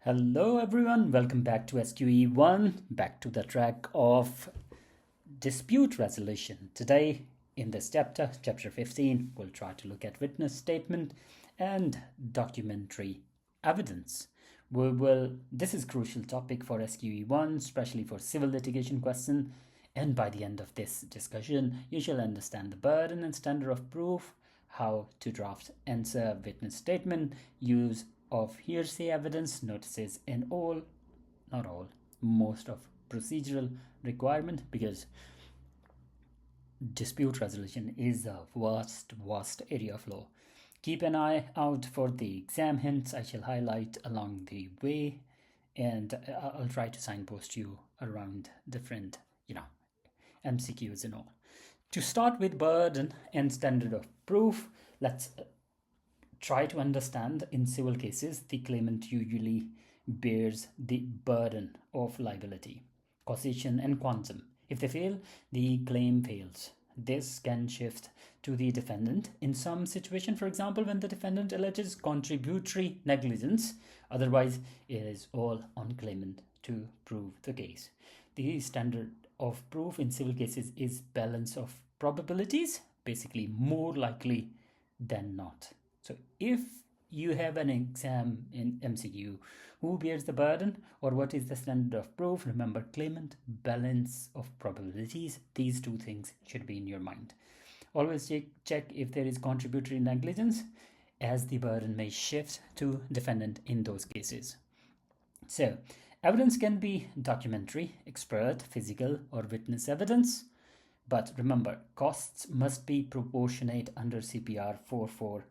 Hello everyone, welcome back to SQE1, back to the track of dispute resolution. Today in this chapter 15, we'll try to look at witness statement and documentary evidence. This is crucial topic for SQE1, especially for civil litigation question, and by the end of this discussion, you shall understand the burden and standard of proof, how to draft answer witness statement, use of hearsay evidence, notices, and not all, most of procedural requirement, because dispute resolution is a vast area of law. Keep an eye out for the exam hints I shall highlight along the way, and I'll try to signpost you around different, MCQs and all. To start with burden and standard of proof, let's try to understand in civil cases, the claimant usually bears the burden of liability, causation, and quantum. If they fail, the claim fails. This can shift to the defendant in some situation, for example, when the defendant alleges contributory negligence. Otherwise, it is all on claimant to prove the case. The standard of proof in civil cases is balance of probabilities, basically more likely than not. So if you have an exam in MCQ, who bears the burden or what is the standard of proof? Remember, claimant, balance of probabilities. These two things should be in your mind. Always check if there is contributory negligence, as the burden may shift to defendant in those cases. So evidence can be documentary, expert, physical, or witness evidence. But remember, costs must be proportionate under CPR 44.3.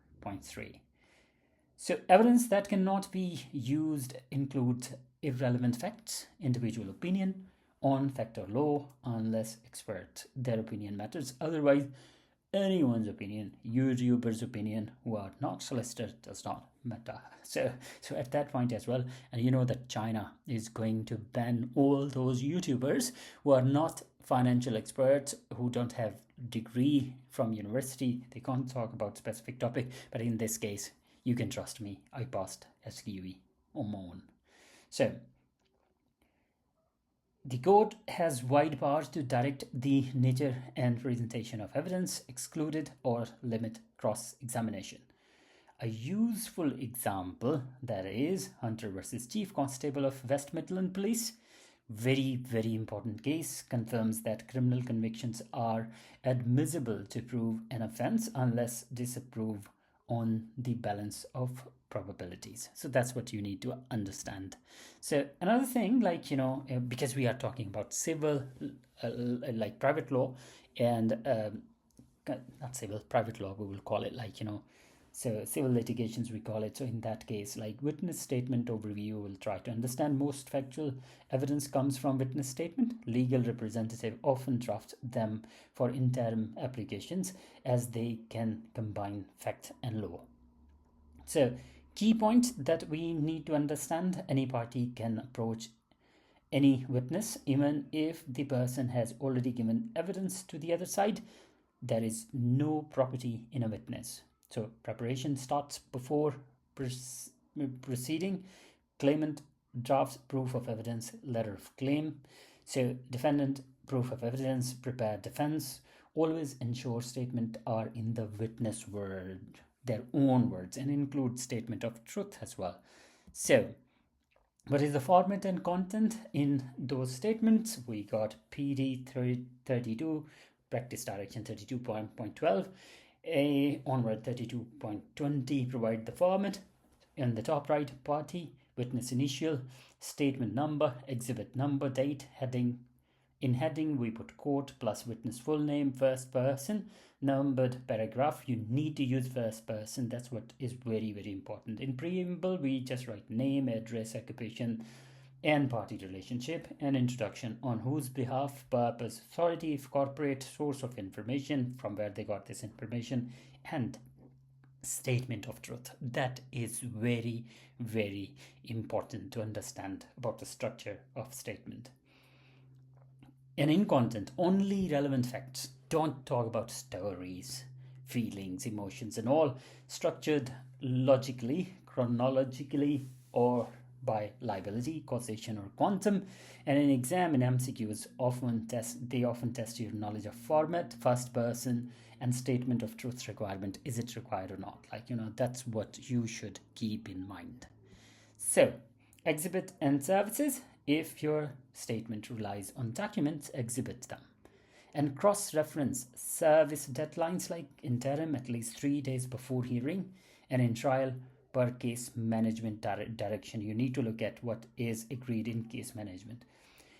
So evidence that cannot be used include irrelevant facts, individual opinion, on fact or law, unless expert, their opinion matters. Otherwise, anyone's opinion, YouTuber's opinion, who are not solicitor, does not matter. So at that point as well, and you know that China is going to ban all those YouTubers who are not financial experts, who don't have degree from university. They can't talk about specific topic, but in this case, you can trust me. I passed SQE on my own. So the court has wide powers to direct the nature and presentation of evidence, excluded or limit cross-examination. A useful example, that is Hunter versus Chief Constable of West Midland Police. Very, very important case, confirms that criminal convictions are admissible to prove an offense unless disapprove on the balance of probabilities. So that's what you need to understand. So another thing, because we are talking about civil, like private law, and not civil, private law, we will call it, so civil litigations we call it. So in that case, like witness statement overview, we'll try to understand most factual evidence comes from witness statement. Legal representative often draft them for interim applications, as they can combine fact and law. So key point that we need to understand, any party can approach any witness even if the person has already given evidence to the other side. There is no property in a witness. So preparation starts before proceeding. Claimant drafts proof of evidence, letter of claim. So defendant, proof of evidence, prepare defense. Always ensure statement are in the witness word, their own words, and include statement of truth as well. So what is the format and content in those statements? We got PD 32, practice direction 32.12. Onward 32.20 provide the format. In the top right, party, witness initial, statement number, exhibit number, date, heading. In heading, we put court plus witness full name, first person, numbered paragraph. You need to use first person. That's what is very, very important. In preamble, we just write name, address, occupation, and party relationship, and introduction, on whose behalf, purpose, authority, if corporate, source of information, from where they got this information, and statement of truth. That is very, very important to understand about the structure of statement. And in content, only relevant facts. Don't talk about stories, feelings, emotions, and all. Structured logically, chronologically, or by liability, causation, or quantum. And in exam in MCQs, they often test your knowledge of format, first person, and statement of truth requirement. Is it required or not? That's what you should keep in mind. So, exhibit and services. If your statement relies on documents, exhibit them. And cross-reference service deadlines, like interim at least 3 days before hearing, and in trial per case management direction. You need to look at what is agreed in case management.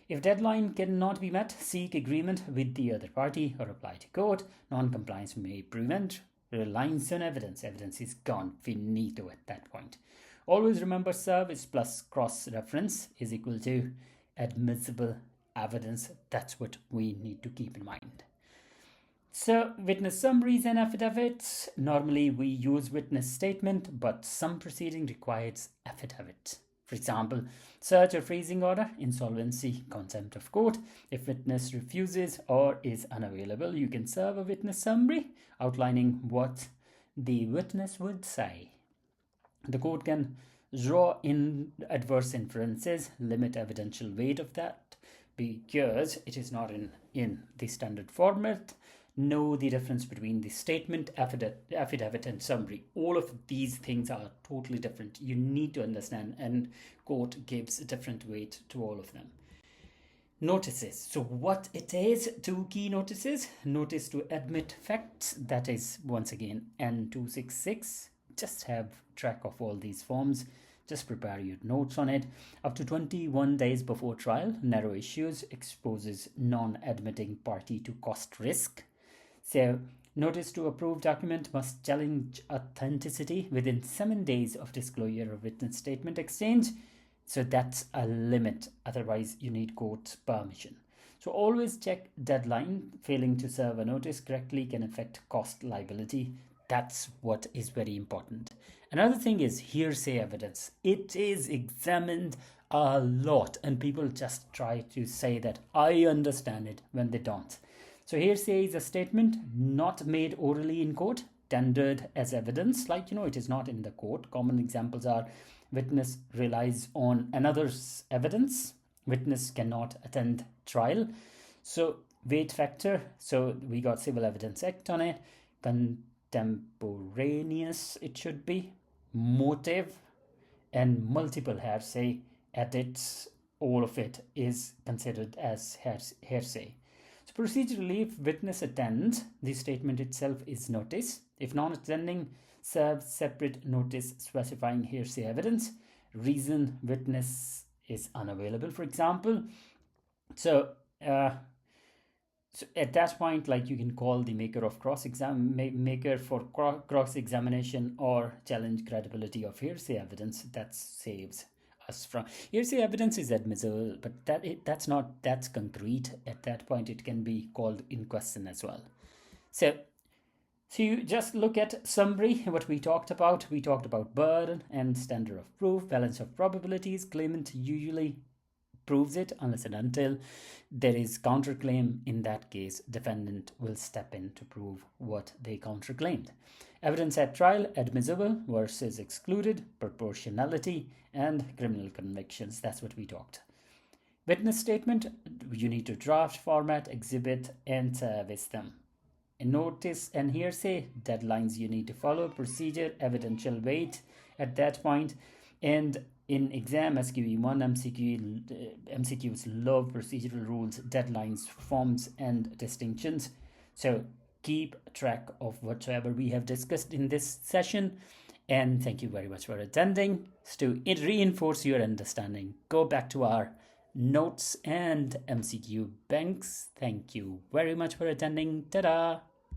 If deadline cannot be met, seek agreement with the other party or apply to court. Non-compliance may prevent reliance on evidence. Evidence is gone, finito at that point. Always remember service plus cross-reference is equal to admissible evidence. That's what we need to keep in mind. So, witness summaries and affidavits. Normally we use witness statement, but some proceeding requires affidavit. For example, search or freezing order, insolvency, contempt of court. If witness refuses or is unavailable, you can serve a witness summary outlining what the witness would say. The court can draw in adverse inferences, limit evidential weight of that because it is not in the standard format. Know the difference between the statement, affidavit, and summary. All of these things are totally different. You need to understand, and court gives a different weight to all of them. Notices. So what it is, 2 key notices. Notice to admit facts, that is once again N266. Just have track of all these forms. Just prepare your notes on it. Up to 21 days before trial, narrow issues, exposes non-admitting party to cost risk. So, notice to approve document must challenge authenticity within 7 days of disclosure of witness statement exchange. So that's a limit. Otherwise, you need court's permission. So always check deadline. Failing to serve a notice correctly can affect cost liability. That's what is very important. Another thing is hearsay evidence. It is examined a lot, and people just try to say that I understand it when they don't. So hearsay is a statement not made orally in court, tendered as evidence, it is not in the court. Common examples are witness relies on another's evidence, witness cannot attend trial. So weight factor, so we got Civil Evidence Act on it, contemporaneous it should be, motive, and multiple hearsay edits, all of it is considered as hearsay. So procedurally, if witness attends, the statement itself is notice. If non-attending, serve separate notice specifying hearsay evidence. Reason witness is unavailable, for example. So at that point, you can call the maker of maker for cross-examination or challenge credibility of hearsay evidence. That saves us from hearsay evidence is admissible, but that's concrete. At that point, it can be called in question as well. So you just look at summary, what we talked about. We talked about burden and standard of proof, balance of probabilities. Claimant usually proves it unless and until there is counterclaim. In that case, defendant will step in to prove what they counterclaimed. Evidence at trial, admissible versus excluded, proportionality, and criminal convictions. That's what we talked. Witness statement, you need to draft, format, exhibit, and service them. In notice and hearsay, deadlines you need to follow, procedure, evidential weight at that point. And in exam, SQE1, MCQs love procedural rules, deadlines, forms, and distinctions. So keep track of whatsoever we have discussed in this session. And thank you very much for attending. So to reinforce your understanding, go back to our notes and MCQ banks. Thank you very much for attending. Ta-da!